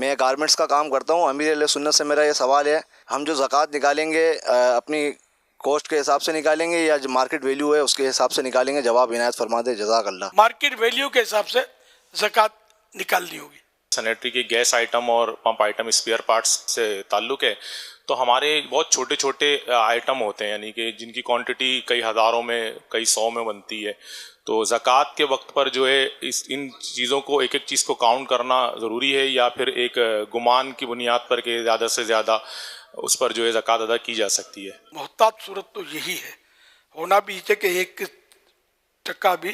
میں گارمنٹس کا کام کرتا ہوں. امیر اہل سنت سے میرا یہ سوال ہے, ہم جو زکوٰۃ نکالیں گے اپنی کوسٹ کے حساب سے نکالیں گے یا جو مارکیٹ ویلیو ہے اس کے حساب سے نکالیں گے؟ جواب عنایت فرما دے, جزاک اللہ. مارکیٹ ویلیو کے حساب سے زکوٰۃ نکالنی ہوگی. سینیٹری کے گیس آئٹم اور پمپ آئٹم اسپیئر پارٹس سے تعلق ہے, تو ہمارے بہت چھوٹے چھوٹے آئٹم ہوتے ہیں, یعنی کہ جن کی کوانٹٹی کئی ہزاروں میں کئی سو میں بنتی ہے. تو زکوٰۃ کے وقت پر جو ہے ان چیزوں کو ایک ایک چیز کو کاؤنٹ کرنا ضروری ہے, یا پھر ایک گمان کی بنیاد پر کہ زیادہ سے زیادہ اس پر جو ہے زکوٰۃ ادا کی جا سکتی ہے؟ محتاط صورت تو یہی ہے, ہونا بھی ہے کہ ایک ٹکا بھی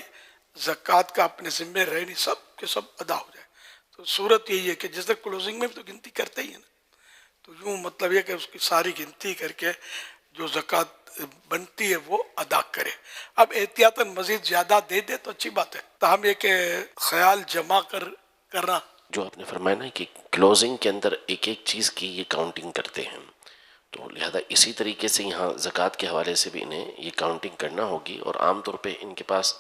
زکوٰۃ کا اپنے ذمے رہے نہیں, سب کے سب ادا ہو جائے. تو صورت یہی ہے کہ جیسے کلوزنگ میں بھی تو گنتی کرتے ہی ہیں نا, تو یوں مطلب یہ کہ اس کی ساری گنتی کر کے جو زکوٰۃ بنتی ہے وہ ادا کرے. اب احتیاطاً مزید زیادہ دے دے تو اچھی بات ہے, تاہم یہ کہ خیال جمع کرنا. جو آپ نے فرمایا نا کہ کلوزنگ کے اندر ایک ایک چیز کی یہ کاؤنٹنگ کرتے ہیں, تو لہذا اسی طریقے سے یہاں زکوٰۃ کے حوالے سے بھی انہیں یہ کاؤنٹنگ کرنا ہوگی, اور عام طور پہ ان کے پاس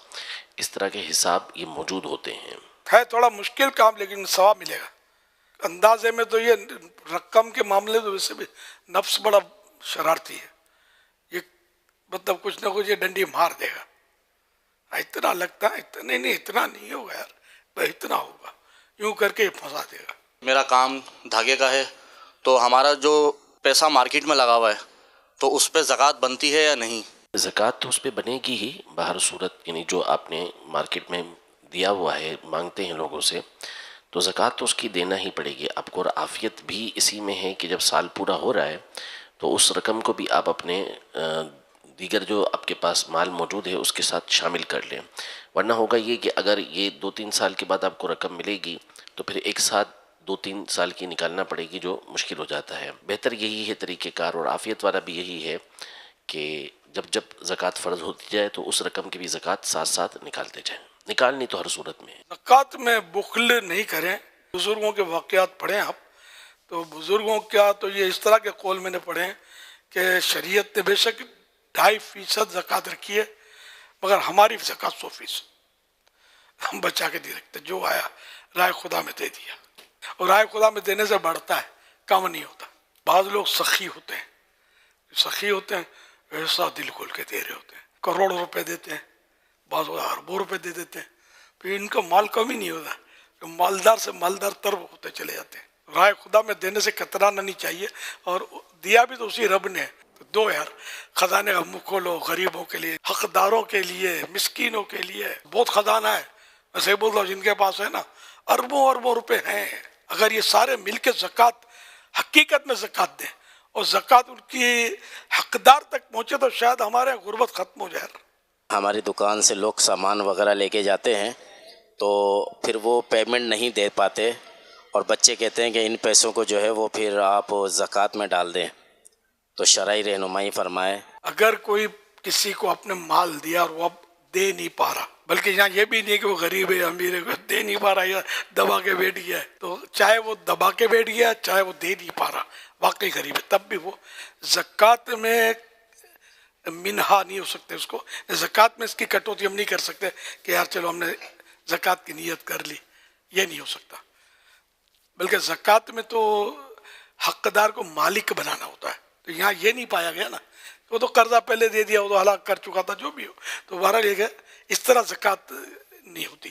اس طرح کے حساب یہ موجود ہوتے ہیں. ہے تھوڑا مشکل کام لیکن ثواب ملے گا. اندازے میں تو یہ رقم کے معاملے تو ویسے بھی نفس بڑا شرارتی ہے, یہ مطلب کچھ نہ کچھ یہ ڈنڈی مار دے گا. اتنا لگتا ہے, نہیں اتنا نہیں ہوگا یار, بھائی اتنا ہوگا, یوں کر کے پھنسا دے گا. میرا کام دھاگے کا ہے, تو ہمارا جو پیسہ مارکیٹ میں لگا ہوا ہے تو اس پہ زکوٰۃ بنتی ہے یا نہیں؟ زکوٰۃ تو اس پہ بنے گی ہی باہر صورت, یعنی جو آپ نے مارکیٹ میں دیا ہوا ہے, مانگتے ہیں لوگوں سے, تو زکوٰۃ تو اس کی دینا ہی پڑے گی آپ کو. اور عافیت بھی اسی میں ہے کہ جب سال پورا ہو رہا ہے تو اس رقم کو بھی آپ اپنے دیگر جو آپ کے پاس مال موجود ہے اس کے ساتھ شامل کر لیں. ورنہ ہوگا یہ کہ اگر یہ 2-3 سال کے بعد آپ کو رقم ملے گی تو پھر ایک ساتھ 2-3 سال کی نکالنا پڑے گی, جو مشکل ہو جاتا ہے. بہتر یہی ہے طریقہ کار, اور عافیت والا بھی یہی ہے کہ جب زکوٰۃ فرض ہوتی جائے تو اس رقم کی بھی زکوٰۃ ساتھ ساتھ نکالتے جائیں. نکالنی تو ہر صورت میں. زکوٰۃ میں بخل نہیں کریں. بزرگوں کے واقعات پڑھیں آپ, تو بزرگوں کا تو یہ اس طرح کے قول میں نے پڑھے ہیں کہ شریعت نے بے شک 2.5% زکوٰۃ رکھی ہے, مگر ہماری زکوٰۃ 100% ہم بچا کے دے رکھتے, جو آیا رائے خدا میں دے دیا. اور رائے خدا میں دینے سے بڑھتا ہے, کم نہیں ہوتا. بعض لوگ سخی ہوتے ہیں, ایسا دل کھول کے دے رہے ہوتے ہیں, کروڑوں روپے دیتے ہیں, بعض اربوں روپے دے دیتے ہیں, پھر ان کا مال کم ہی نہیں ہوتا, مالدار سے مالدار تر ہوتے چلے جاتے ہیں. رائے خدا میں دینے سے کترانا نہیں چاہیے, اور دیا بھی تو اسی رب نے. تو دو یار, خزانے کا منہ کھولو غریبوں کے لیے, حقداروں کے لیے, مسکینوں کے لیے. بہت خزانہ ہے, ایسے بول رہا ہوں, جن کے پاس ہے نا اربوں روپے ہیں, اگر یہ سارے مل کے زکوٰۃ حقیقت میں زکوٰۃ دیں اور زکوٰۃ ان کی حقدار تک پہنچے تو شاید ہمارے غربت ختم ہو جائے. ہماری دکان سے لوگ سامان وغیرہ لے کے جاتے ہیں تو پھر وہ پیمنٹ نہیں دے پاتے, اور بچے کہتے ہیں کہ ان پیسوں کو جو ہے وہ پھر آپ زکوٰۃ میں ڈال دیں, تو شرعی رہنمائی فرمائے. اگر کوئی کسی کو اپنے مال دیا اور وہ اب دے نہیں پا رہا, بلکہ یہاں یہ بھی نہیں کہ وہ غریب ہے امیر ہے, دے نہیں پا رہا یا دبا کے بیٹھ گیا ہے, تو چاہے وہ دبا کے بیٹھ گیا چاہے وہ دے نہیں پا رہا, واقعی غریب ہے, تب بھی وہ زکوٰۃ میں منہا نہیں ہو سکتے. اس کو زکوٰۃ میں اس کی کٹوتی ہم نہیں کر سکتے کہ یار چلو ہم نے زکوٰۃ کی نیت کر لی, یہ نہیں ہو سکتا. بلکہ زکوٰۃ میں تو حقدار کو مالک بنانا ہوتا ہے, تو یہاں یہ نہیں پایا گیا نا, وہ تو قرضہ پہلے دے دیا, وہ تو ہلاک کر چکا تھا, جو بھی ہو. تو بہرحال یہ کہ اس طرح زکوٰۃ نہیں ہوتی.